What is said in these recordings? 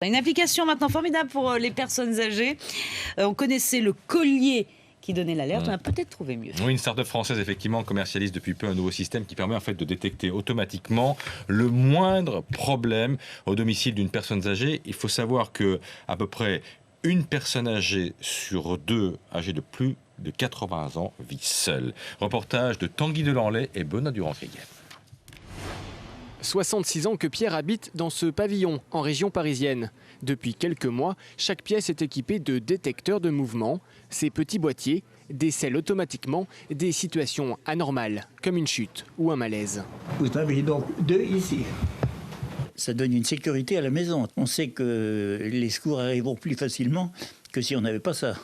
Une application maintenant formidable pour les personnes âgées. On connaissait le collier qui donnait l'alerte, on a peut-être trouvé mieux. Oui, une start-up française effectivement commercialise depuis peu un nouveau système qui permet en fait de détecter automatiquement le moindre problème au domicile d'une personne âgée. Il faut savoir que à peu près une personne âgée sur deux âgée de plus de 80 ans vit seule. Reportage de Tanguy Delanlay et Benoît Durand-Criguel. 66 ans que Pierre habite dans ce pavillon en région parisienne. Depuis quelques mois, chaque pièce est équipée de détecteurs de mouvement. Ces petits boîtiers décèlent automatiquement des situations anormales, comme une chute ou un malaise. Vous en avez donc deux ici. Ça donne une sécurité à la maison. On sait que les secours arriveront plus facilement que si on n'avait pas ça.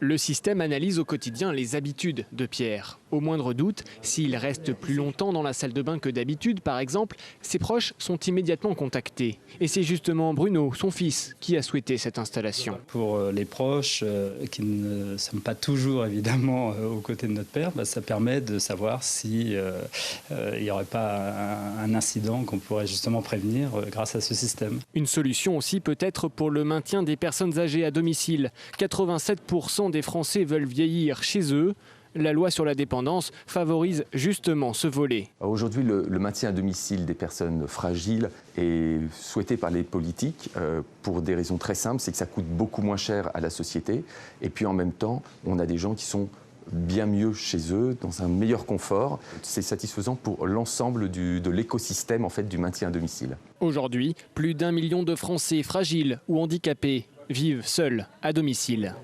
Le système analyse au quotidien les habitudes de Pierre. Au moindre doute, s'il reste plus longtemps dans la salle de bain que d'habitude, par exemple, ses proches sont immédiatement contactés. Et c'est justement Bruno, son fils, qui a souhaité cette installation. Pour les proches qui ne sont pas toujours évidemment aux côtés de notre père, ça permet de savoir s'il n'y aurait pas un incident qu'on pourrait justement prévenir grâce à ce système. Une solution aussi peut-être pour le maintien des personnes âgées à domicile. 87% des Français veulent vieillir chez eux. La loi sur la dépendance favorise justement ce volet. Aujourd'hui, le maintien à domicile des personnes fragiles est souhaité par les politiques pour des raisons très simples. C'est que ça coûte beaucoup moins cher à la société. Et puis en même temps, on a des gens qui sont bien mieux chez eux, dans un meilleur confort. C'est satisfaisant pour l'ensemble de l'écosystème en fait, du maintien à domicile. Aujourd'hui, plus d'1 million de Français fragiles ou handicapés vivent seuls à domicile.